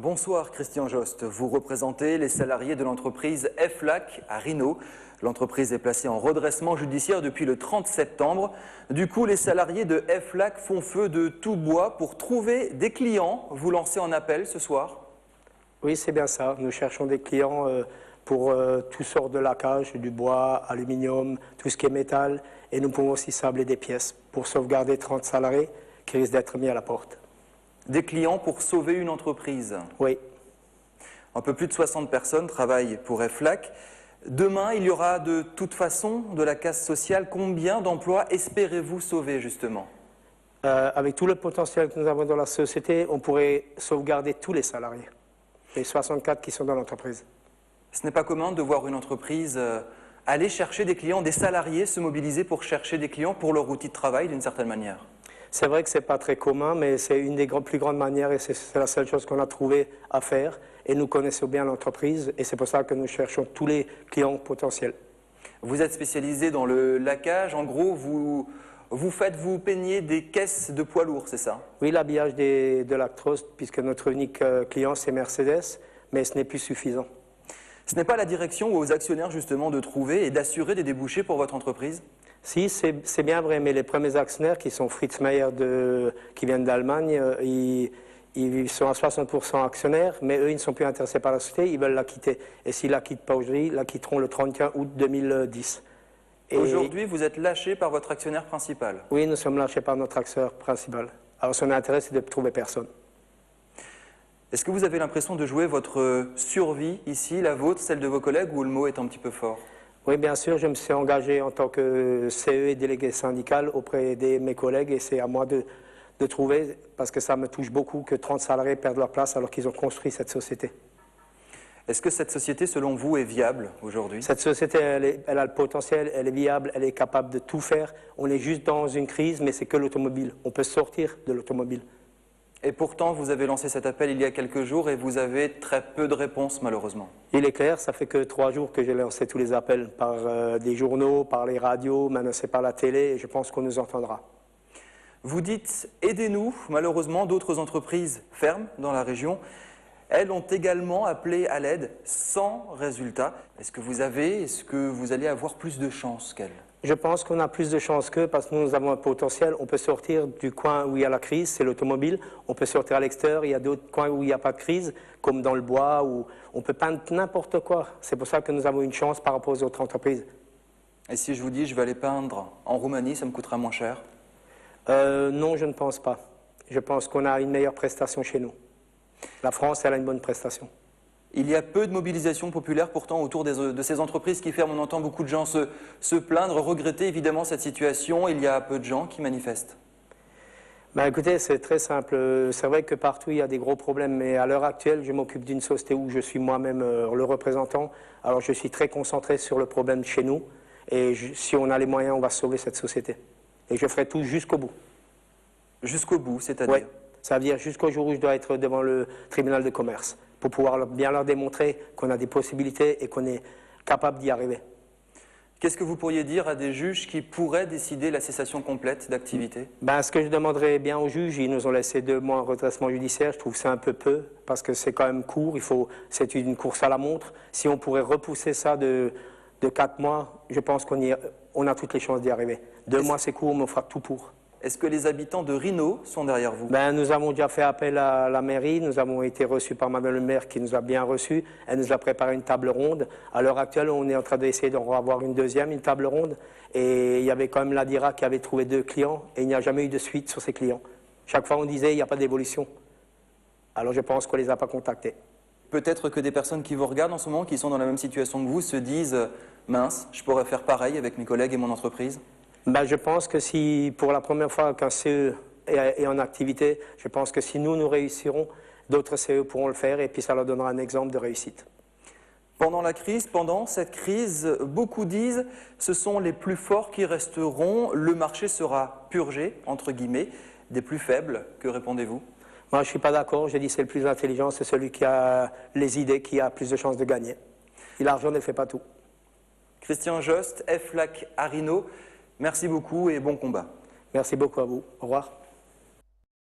Bonsoir Christian Jost, vous représentez les salariés de l'entreprise FLAC à Rhino. L'entreprise est placée en redressement judiciaire depuis le 30 septembre. Du coup, les salariés de FLAC font feu de tout bois pour trouver des clients. Vous lancez en appel ce soir? Oui, c'est bien ça. Nous cherchons des clients pour toutes sortes de lacages, du bois, aluminium, tout ce qui est métal. Et nous pouvons aussi sabler des pièces pour sauvegarder 30 salariés qui risquent d'être mis à la porte. Des clients pour sauver une entreprise? Oui. Un peu plus de 60 personnes travaillent pour FLAC. Demain, il y aura de toute façon de la casse sociale. Combien d'emplois espérez-vous sauver justement? Avec tout le potentiel que nous avons dans la société, on pourrait sauvegarder tous les salariés, les 64 qui sont dans l'entreprise. Ce n'est pas commun de voir une entreprise aller chercher des clients, des salariés se mobiliser pour chercher des clients pour leur outil de travail d'une certaine manière. C'est vrai que ce n'est pas très commun, mais c'est une des plus grandes manières et c'est la seule chose qu'on a trouvé à faire. Et nous connaissons bien l'entreprise et c'est pour ça que nous cherchons tous les clients potentiels. Vous êtes spécialisé dans le laquage. En gros, vous peignez des caisses de poids lourds, c'est ça? Oui, l'habillage de Lactros, puisque notre unique client c'est Mercedes, mais ce n'est plus suffisant. Ce n'est pas la direction ou aux actionnaires justement de trouver et d'assurer des débouchés pour votre entreprise? Si, c'est bien vrai, mais les premiers actionnaires qui sont Fritz Meyer qui viennent d'Allemagne, ils sont à 60% actionnaires, mais eux, ils ne sont plus intéressés par la société, ils veulent la quitter. Et s'ils la quittent pas aujourd'hui, ils la quitteront le 31 août 2010. Aujourd'hui, vous êtes lâché par votre actionnaire principal? Oui, nous sommes lâchés par notre actionnaire principal. Alors son intérêt, c'est de trouver personne. Est-ce que vous avez l'impression de jouer votre survie ici, la vôtre, celle de vos collègues, ou le mot est un petit peu fort? Oui, bien sûr, je me suis engagé en tant que CE et délégué syndical auprès de mes collègues et c'est à moi de trouver, parce que ça me touche beaucoup que 30 salariés perdent leur place alors qu'ils ont construit cette société. Est-ce que cette société, selon vous, est viable aujourd'hui? Cette société, elle a le potentiel, elle est viable, elle est capable de tout faire. On est juste dans une crise, mais c'est que l'automobile. On peut sortir de l'automobile. Et pourtant, vous avez lancé cet appel il y a quelques jours et vous avez très peu de réponses, malheureusement. Il est clair, ça fait que 3 jours que j'ai lancé tous les appels par des journaux, par les radios, maintenant c'est par la télé, et je pense qu'on nous entendra. Vous dites « aidez-nous ». Malheureusement, d'autres entreprises ferment dans la région. Elles ont également appelé à l'aide sans résultat. Est-ce que vous allez avoir plus de chance qu'elles? Je pense qu'on a plus de chance qu'eux parce que nous avons un potentiel. On peut sortir du coin où il y a la crise, c'est l'automobile. On peut sortir à l'extérieur, il y a d'autres coins où il n'y a pas de crise, comme dans le bois, où on peut peindre n'importe quoi. C'est pour ça que nous avons une chance par rapport aux autres entreprises. Et si je vous dis je vais aller peindre en Roumanie, ça me coûtera moins cher? Non, je ne pense pas. Je pense qu'on a une meilleure prestation chez nous. La France, elle a une bonne prestation. Il y a peu de mobilisation populaire pourtant autour de ces entreprises qui ferment. On entend beaucoup de gens se plaindre, regretter évidemment cette situation. Il y a peu de gens qui manifestent. Ben écoutez, c'est très simple. C'est vrai que partout il y a des gros problèmes, mais à l'heure actuelle, je m'occupe d'une société où je suis moi-même le représentant. Alors je suis très concentré sur le problème chez nous. Et si on a les moyens, on va sauver cette société. Et je ferai tout jusqu'au bout. Jusqu'au bout, c'est-à-dire? Oui, ça veut dire jusqu'au jour où je dois être devant le tribunal de commerce, pour pouvoir bien leur démontrer qu'on a des possibilités et qu'on est capable d'y arriver. Qu'est-ce que vous pourriez dire à des juges qui pourraient décider la cessation complète d'activité? Ben, ce que je demanderais bien aux juges, ils nous ont laissé 2 mois en redressement judiciaire, je trouve que c'est un peu peu, parce que c'est quand même court, c'est une course à la montre. Si on pourrait repousser ça de 4 mois, je pense qu'on a toutes les chances d'y arriver. 2 mois c'est court, mais on fera tout pour. Est-ce que les habitants de Rhino sont derrière vous? Ben, nous avons déjà fait appel à la mairie, nous avons été reçus par Madame le maire qui nous a bien reçus. Elle nous a préparé une table ronde. À l'heure actuelle, on est en train d'essayer d'en avoir une deuxième, une table ronde. Et il y avait quand même l'ADIRA qui avait trouvé 2 clients et il n'y a jamais eu de suite sur ces clients. Chaque fois, on disait il n'y a pas d'évolution. Alors je pense qu'on ne les a pas contactés. Peut-être que des personnes qui vous regardent en ce moment, qui sont dans la même situation que vous, se disent « mince, je pourrais faire pareil avec mes collègues et mon entreprise ». Ben, je pense que si, pour la première fois qu'un CE est en activité, je pense que si nous réussirons, d'autres CE pourront le faire et puis ça leur donnera un exemple de réussite. Pendant cette crise, beaucoup disent ce sont les plus forts qui resteront, le marché sera purgé, entre guillemets, des plus faibles. Que répondez-vous? Moi, je ne suis pas d'accord, je dis c'est le plus intelligent, c'est celui qui a les idées, qui a plus de chances de gagner. Et l'argent ne fait pas tout. Christian Jost, FLAC à Rhino. Merci beaucoup et bon combat. Merci beaucoup à vous. Au revoir.